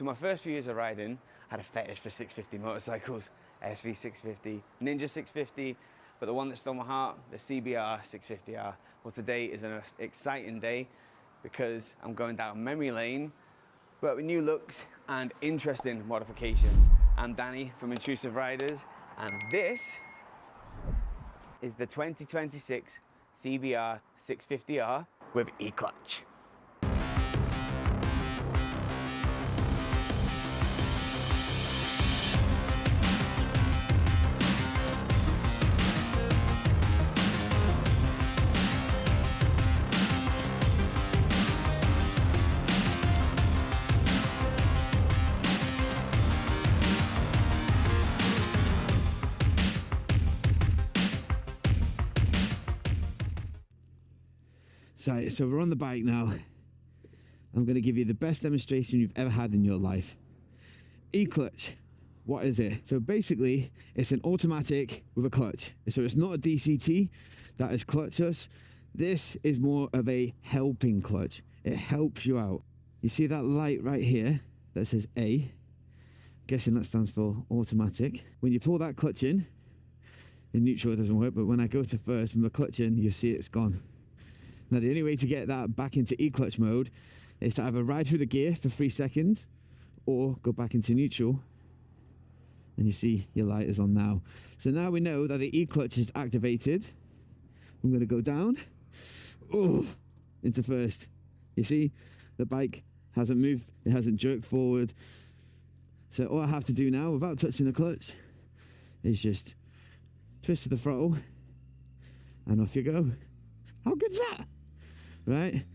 So my first few years of riding, I had a fetish for 650 motorcycles, SV650, Ninja 650, but the one that stole my heart, the CBR650R. Well, today is an exciting day because I'm going down memory lane, but with new looks and interesting modifications. I'm Danny from IntrusiveRiders, and this is the 2026 CBR650R with Eclutch. So we're on the bike now. I'm going to give you the best demonstration you've ever had in your life. Eclutch, what is it? So basically, it's an automatic with a clutch. So it's not a DCT that is clutchless. This is more of a helping clutch. It helps you out. You see that light right here that says A? Guessing that stands for automatic. When you pull that clutch in neutral it doesn't work, but when I go to first and the clutch in, you see it's gone. Now the only way to get that back into Eclutch mode is to either ride through the gear for 3 seconds or go back into neutral, and you see your light is on now. So now we know that the Eclutch is activated. I'm going to go down into first. You see the bike hasn't moved, it hasn't jerked forward. So all I have to do now without touching the clutch is just twist to the throttle and off you go. How good's that? Right?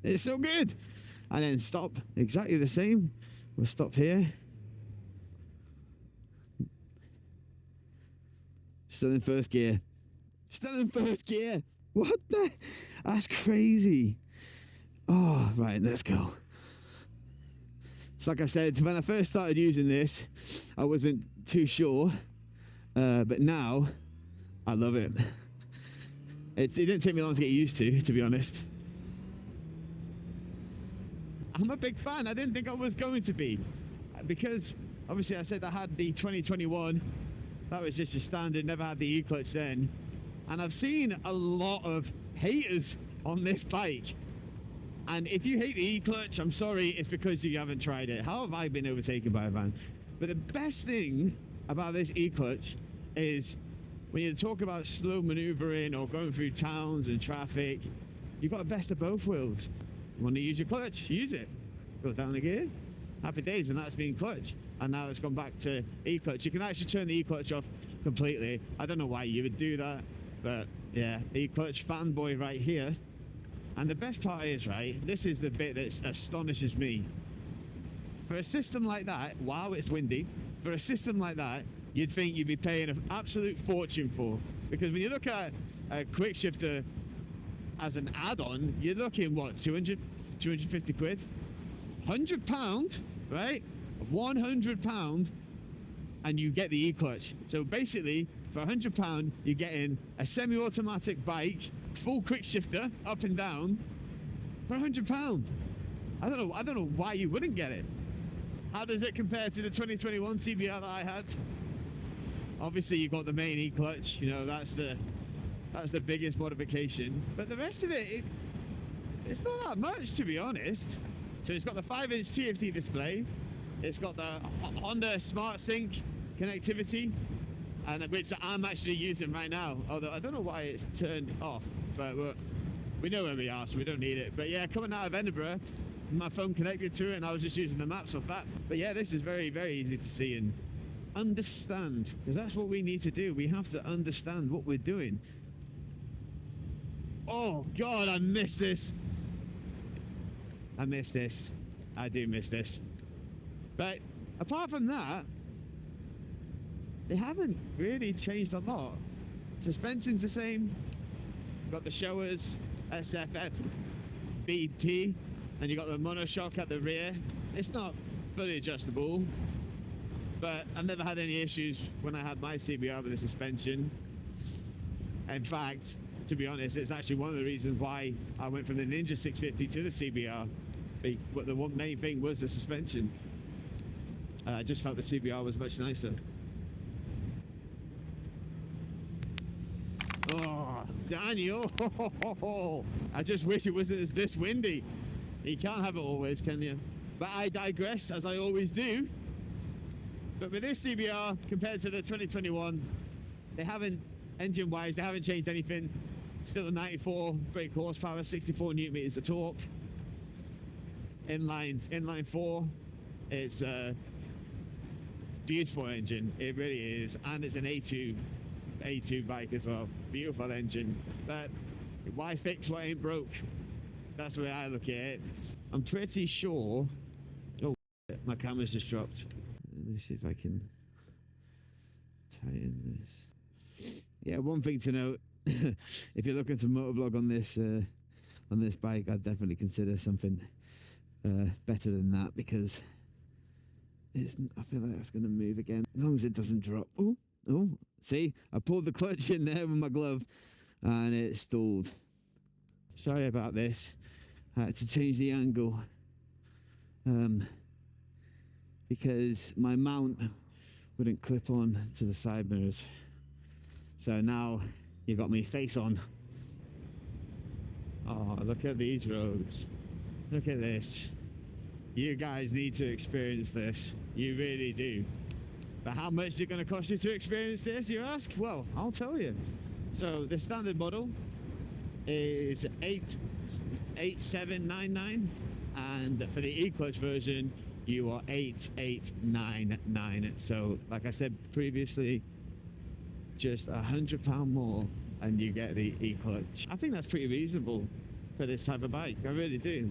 It's so good. And then stop, exactly the same. We'll stop here. Still in first gear. Still in first gear. What the? That's crazy. Oh, right, let's go. It's like I said, when I first started using this, I wasn't too sure. But now, I love it. It didn't take me long to get used to be honest. I'm a big fan. I didn't think I was going to be, because obviously I said I had the 2021. That was just a standard, never had the Eclutch then. And I've seen a lot of haters on this bike. And if you hate the Eclutch, I'm sorry, it's because you haven't tried it. How have I been overtaken by a van? But the best thing about this Eclutch is when you talk about slow maneuvering or going through towns and traffic, you've got the best of both worlds. You want to use your clutch, use it. Go down the gear, happy days, and that's been clutch. And now it's gone back to Eclutch. You can actually turn the Eclutch off completely. I don't know why you would do that, but yeah, Eclutch fanboy right here. And the best part is, right, this is the bit that astonishes me. For a system like that, wow, it's windy. For a system like that, you'd think you'd be paying an absolute fortune for. Because when you look at a quick shifter as an add-on, you're looking, what, 200, 250 quid? £100, right? £100, and you get the Eclutch. So basically, for £100, you're getting a semi-automatic bike, full quick shifter, up and down, for £100. I don't know why you wouldn't get it. How does it compare to the 2021 CBR that I had? Obviously, you've got the main Eclutch, you know, that's the biggest modification. But the rest of it, it's not that much, to be honest. So it's got the 5-inch TFT display. It's got the Honda Smart Sync connectivity, and which I'm actually using right now. Although I don't know why it's turned off, but we know where we are, so we don't need it. But yeah, coming out of Edinburgh, my phone connected to it, and I was just using the maps of that. But yeah, this is very, very easy to see and understand, because that's what we need to do. We have to understand what we're doing. Oh God, I miss this. I miss this. I do miss this. But apart from that, they haven't really changed a lot. Suspension's the same. Got the showers, SFF, BP, and you got the monoshock at the rear. It's not fully adjustable, but I've never had any issues when I had my CBR with the suspension. In fact, to be honest, it's actually one of the reasons why I went from the Ninja 650 to the CBR. But the one main thing was the suspension. I just felt the CBR was much nicer. Oh, Daniel! I just wish it wasn't this windy. You can't have it always, can you? But I digress, as I always do. But with this CBR, compared to the 2021, they haven't, engine-wise, they haven't changed anything. Still a 94 brake horsepower, 64 newton meters of torque. Inline 4. It's a beautiful engine. It really is. And it's an A2 bike as well. Beautiful engine. But why fix what ain't broke? That's the way I look at it. I'm pretty sure... Oh, my camera's just dropped. Let me see if I can tighten this. Yeah, one thing to note, if you're looking to motovlog on this bike, I'd definitely consider something better than that, because I feel like that's going to move again. As long as it doesn't drop. Oh, see, I pulled the clutch in there with my glove and it stalled. Sorry about this. I had to change the angle because my mount wouldn't clip on to the side mirrors. So now you got me face on. Oh, look at these roads. Look at this. You guys need to experience this. You really do. But how much is it going to cost you to experience this, you ask? Well, I'll tell you. So the standard model is 8,799, and for the Eclutch version, you are 8,899. So, like I said previously, just £100 more, and you get the Eclutch. I think that's pretty reasonable for this type of bike. I really do.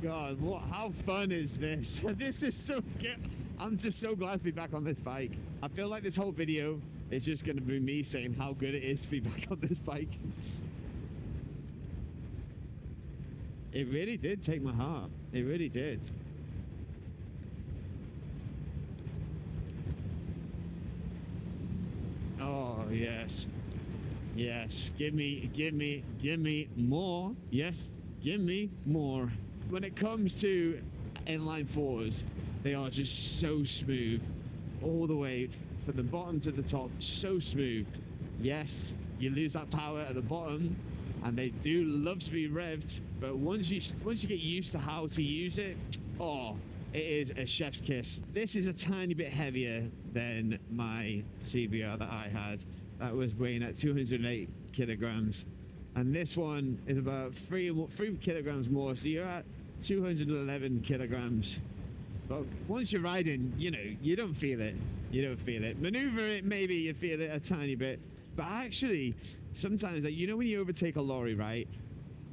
God, how fun is this? This is so good. I'm just so glad to be back on this bike. I feel like this whole video is just going to be me saying how good it is to be back on this bike. It really did take my heart. It really did. Oh, yes. Yes. Give me more. Yes. Give me more. When it comes to inline 4s, they are just so smooth. All the way from the bottom to the top, so smooth. Yes, you lose that power at the bottom, and they do love to be revved, but once you get used to how to use it, oh, it is a chef's kiss. This is a tiny bit heavier than my CBR that I had. That was weighing at 208 kilograms. And this one is about 3 kilograms more, so you're at 211 kilograms. But once you're riding, you don't feel it. You don't feel it. Maneuver it, maybe you feel it a tiny bit. But actually, sometimes, like, when you overtake a lorry, right?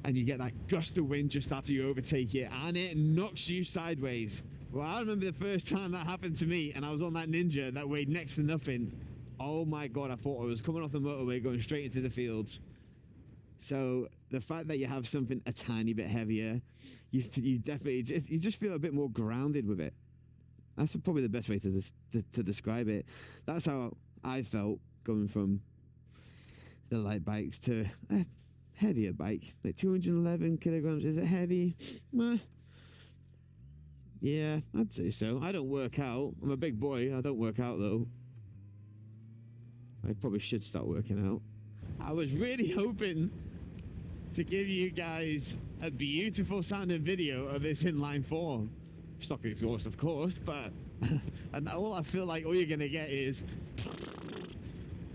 And you get that gust of wind just after you overtake it, and it knocks you sideways. Well, I remember the first time that happened to me, and I was on that Ninja that weighed next to nothing. Oh my God, I thought I was coming off the motorway going straight into the fields. So the fact that you have something a tiny bit heavier, you just feel a bit more grounded with it. That's probably the best way to describe it. That's how I felt going from the light bikes to a heavier bike. Like 211 kilograms. Is it heavy? Yeah, I'd say so. I don't work out. I'm a big boy. I don't work out though. I probably should start working out. I was really hoping to give you guys a beautiful sounding video of this inline 4. Stock exhaust, of course, but and all I feel like all you're gonna get is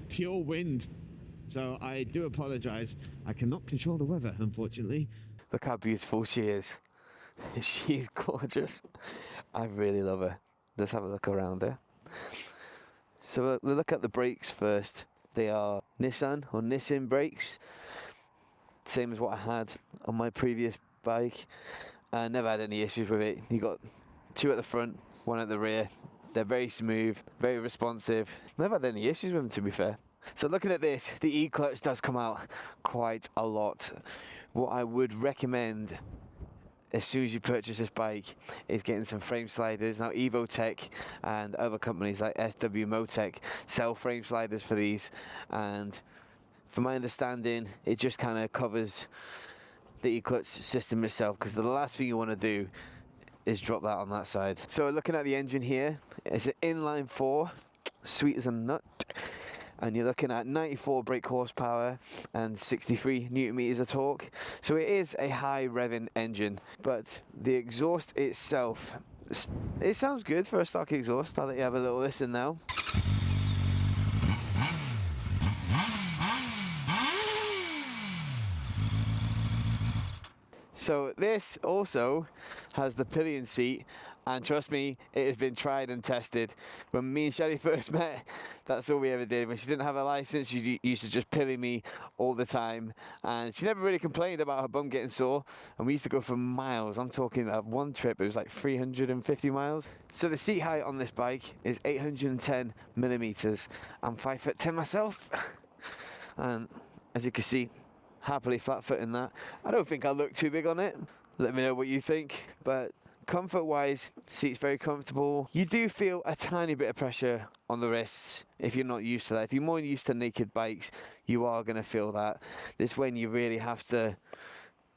pure wind. So I do apologize. I cannot control the weather, unfortunately. Look how beautiful she is. She's gorgeous. I really love her. Let's have a look around her. So we'll look at the brakes first. They are Nissan brakes. Same as what I had on my previous bike. I never had any issues with it. You got 2 at the front, 1 at the rear. They're very smooth, very responsive. Never had any issues with them, to be fair. So looking at this, the E-Clutch does come out quite a lot. What I would recommend as soon as you purchase this bike is getting some frame sliders. Now Evotech and other companies like SW Motec sell frame sliders for these, and from my understanding it just kind of covers the E-Clutch system itself, because the last thing you want to do is drop that on that side. So looking at the engine here, it's an inline 4, sweet as a nut. And you're looking at 94 brake horsepower and 63 newton meters of torque. So it is a high revving engine, but the exhaust itself, it sounds good for a stock exhaust. I'll let you have a little listen now. So this also has the pillion seat, and trust me, it has been tried and tested. When me and Shelly first met, that's all we ever did. When she didn't have a license, she used to just pilly me all the time, and she never really complained about her bum getting sore, and we used to go for miles. I'm talking one trip, it was like 350 miles. So the seat height on this bike is 810 millimeters. I'm 5'10" myself, and as you can see, happily flat-footing that. I don't think I look too big on it. Let me know what you think. But comfort-wise, seat's very comfortable. You do feel a tiny bit of pressure on the wrists if you're not used to that. If you're more used to naked bikes, you are going to feel that. This when you really have to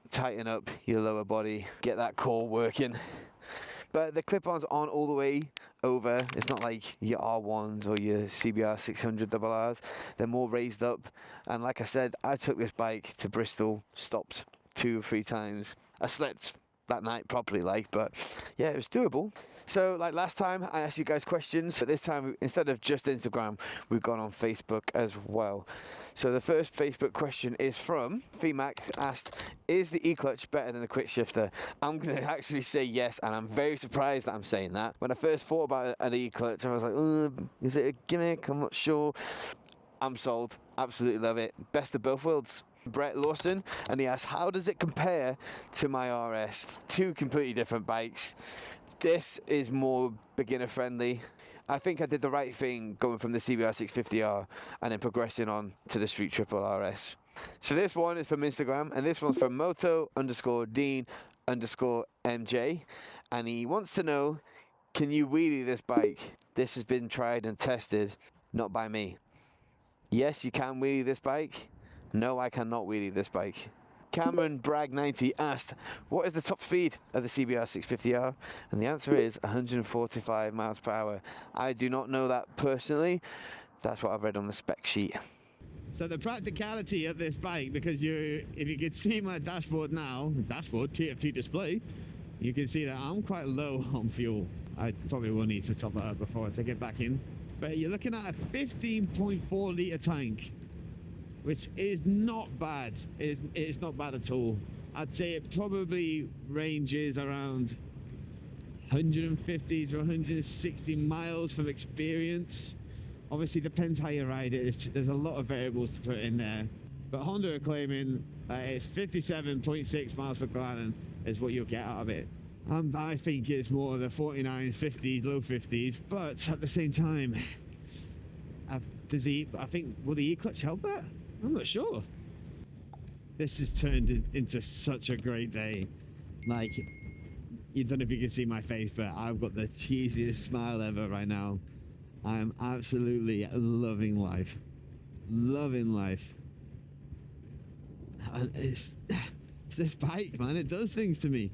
tighten up your lower body, get that core working. But the clip-ons aren't all the way over. It's not like your R1s or your CBR650Rs. They're more raised up. And like I said, I took this bike to Bristol, stopped 2 or 3 times. I slept that night properly, but yeah, it was doable. So like last time, I asked you guys questions, but this time, instead of just Instagram, we've gone on Facebook as well. So the first Facebook question is from VMAC, asked, is the Eclutch better than the quick shifter? I'm going to actually say yes, and I'm very surprised that I'm saying that. When I first thought about an Eclutch, I was like, is it a gimmick? I'm not sure. I'm sold. Absolutely love it. Best of both worlds. Brett Lawson, and he asked, how does it compare to my RS? 2 completely different bikes. This is more beginner friendly. I think I did the right thing going from the CBR650R and then progressing on to the Street Triple RS. So this one is from Instagram, and this one's from Moto_Dean_MJ, and he wants to know, can you wheelie this bike? This has been tried and tested, not by me. Yes, you can wheelie this bike. No, I cannot wheelie this bike. Cameron Bragg 90 asked, what is the top speed of the CBR650R? And the answer is 145 miles per hour. I do not know that personally. That's what I've read on the spec sheet. So the practicality of this bike, because if you could see my dashboard now, TFT display, you can see that I'm quite low on fuel. I probably will need to top it up before I take it back in. But you're looking at a 15.4 litre tank, which is not bad. It's not bad at all. I'd say it probably ranges around 150 to 160 miles from experience. Obviously, depends how you ride it. There's a lot of variables to put in there. But Honda are claiming it's 57.6 miles per gallon is what you'll get out of it. I think it's more the 49s, 50s, low 50s. But at the same time, I think, will the E-Clutch help that? I'm not sure. This has turned into such a great day. Like, you don't know if you can see my face, but I've got the cheesiest smile ever right now. I'm absolutely loving life. Loving life. And it's this bike, man. It does things to me.